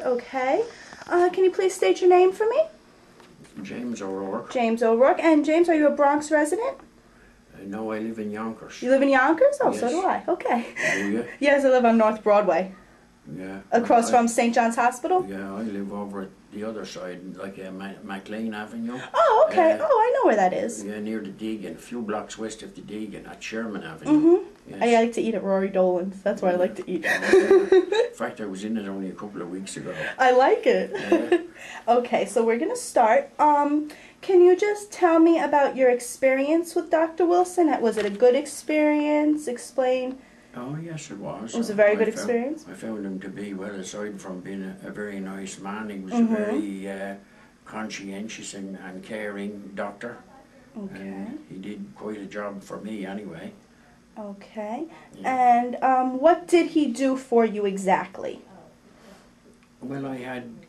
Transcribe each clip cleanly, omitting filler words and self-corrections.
Okay. Can you please state your name for me? James O'Rourke. James O'Rourke. And James, are you a Bronx resident? No, I live in Yonkers. You live in Yonkers? Oh, yes. So do I. Okay. Do you? Yes, I live on North Broadway. Yeah. Across from St. John's Hospital? Yeah, I live over at the other side, like McLean Avenue. Oh, okay. I know where that is. Yeah, near the Deegan, a few blocks west of the Deegan, at Sherman Avenue. Yes. I like to eat at Rory Dolan's. That's where I like to eat. In fact, I was in it only a couple of weeks ago. I like it. Yeah. Okay, so we're going to start. Can you just tell me about your experience with Dr. Wilson? Was it a good experience? Explain. Oh, yes, it was. It was a very good experience? I found him to be, well, aside from being a very nice man, he was a very conscientious and caring doctor. Okay. He did quite a job for me anyway. Okay. Yeah. And what did he do for you exactly? Well,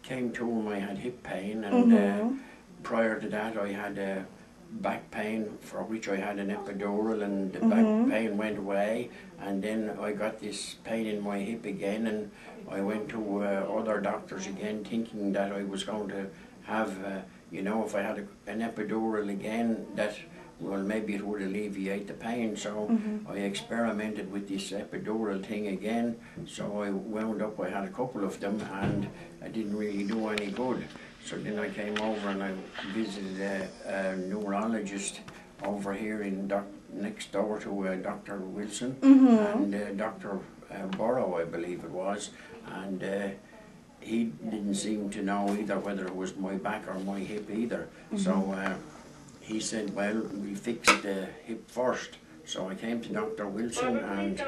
came to him, I had hip pain, and prior to that I had back pain, for which I had an epidural, and the back pain went away, and then I got this pain in my hip again, and I went to other doctors again, thinking that I was going to have, you know, if I had an epidural again, that, well, maybe it would alleviate the pain. So I experimented with this epidural thing again, so I wound up, I had a couple of them, and I didn't really do any good. So then I came over and I visited a neurologist over here next door to Dr. Wilson and Dr. Burrow, I believe it was, and he didn't seem to know either whether it was my back or my hip either. So he said, well, we fixed the hip first. So I came to Dr. Wilson, and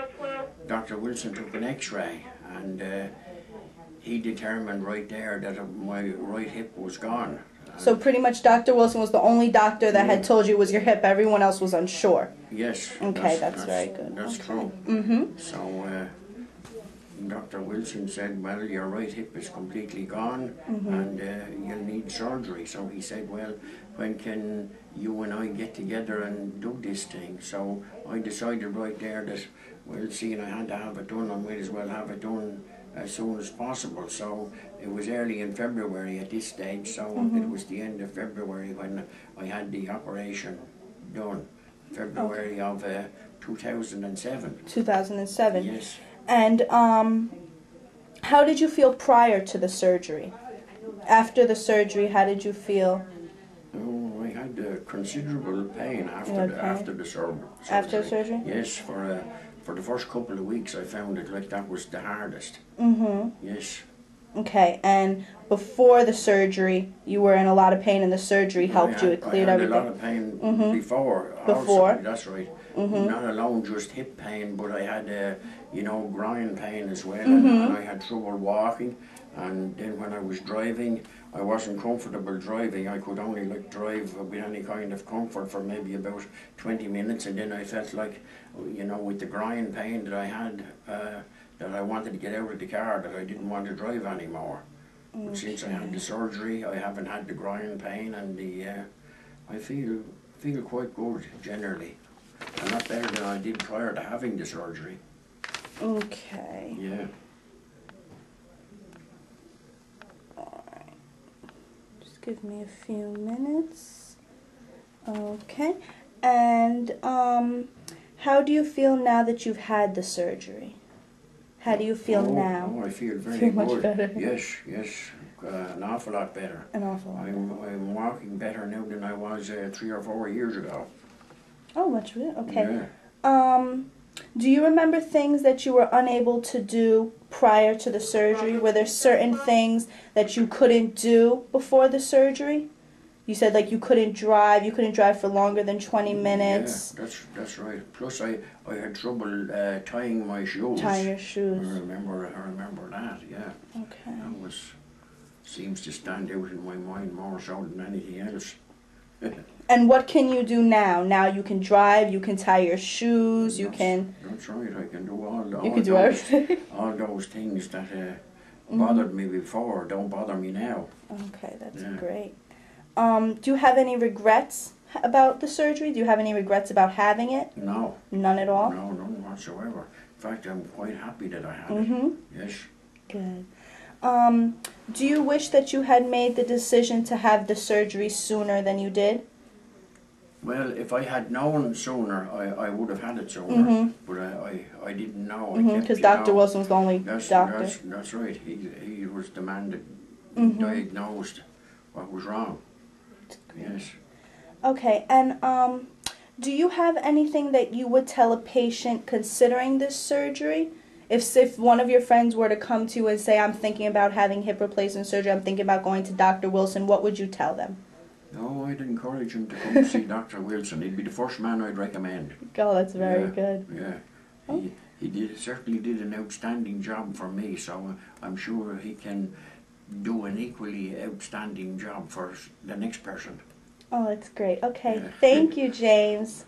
Dr. Wilson took an x-ray, and he determined right there that my right hip was gone. So pretty much Dr. Wilson was the only doctor that had told you it was your hip. Everyone else was unsure. Yes. Okay, that's very good. That's true. So Dr. Wilson said, well, your right hip is completely gone, and you'll need surgery. So he said, well, when can you and I get together and do this thing? So I decided right there that, well, seeing I had to have it done, I might as well have it done as soon as possible. So it was early in February at this stage, so it was the end of February when I had the operation done. February of 2007. 2007. Yes. And how did you feel prior to the surgery? After the surgery, how did you feel? Oh, I had considerable pain after the surgery. After surgery? Yes, for the first couple of weeks I found it like that was the hardest. Yes. Okay, and before the surgery, you were in a lot of pain, and the surgery helped you. It cleared everything. I had a lot of pain before. Before? Also, that's right. Not alone just hip pain, but I had, you know, groin pain as well, and I had trouble walking. And then when I was driving, I wasn't comfortable driving. I could only drive with any kind of comfort for maybe about 20 minutes, and then I felt like, you know, with the groin pain that I had, that I wanted to get out of the car, that I didn't want to drive anymore. But since I had the surgery, I haven't had the groin pain, and I feel quite good generally. A lot better than I did prior to having the surgery. Okay. Yeah. Alright. Just give me a few minutes. Okay. And how do you feel now that you've had the surgery? How do you feel now? Oh, I feel very Feel good. much better. Yes, an awful lot better. An awful lot. I'm walking better now than I was 3 or 4 years ago. Oh, much better. Okay. Yeah. Do you remember things that you were unable to do prior to the surgery? Were there certain things that you couldn't do before the surgery? You said like you couldn't drive for longer than 20 minutes. Yeah, that's right. Plus I had trouble tying my shoes. Tying your shoes. I remember that, yeah. Okay. That seems to stand out in my mind more so than anything else. And what can you do now? Now you can drive, you can tie your shoes, you can... That's right, I can do all everything. All those things that bothered me before don't bother me now. Okay, that's Yeah. great. Do you have any regrets about the surgery? Do you have any regrets about having it? No. None at all? No, none whatsoever. In fact, I'm quite happy that I had it. Yes. Good. Do you wish that you had made the decision to have the surgery sooner than you did? Well, if I had known sooner, I would have had it sooner. But I didn't know. Because Dr. Wilson was the only doctor. That's right. He was the man that diagnosed what was wrong. Yes. Okay, and do you have anything that you would tell a patient considering this surgery? If one of your friends were to come to you and say, I'm thinking about having hip replacement surgery, I'm thinking about going to Dr. Wilson, what would you tell them? No, I'd encourage him to come see Dr. Wilson. He'd be the first man I'd recommend. Oh, that's very good. Yeah. He certainly did an outstanding job for me, so I'm sure he can do an equally outstanding job for the next person. Oh, that's great. Okay, thank you, James.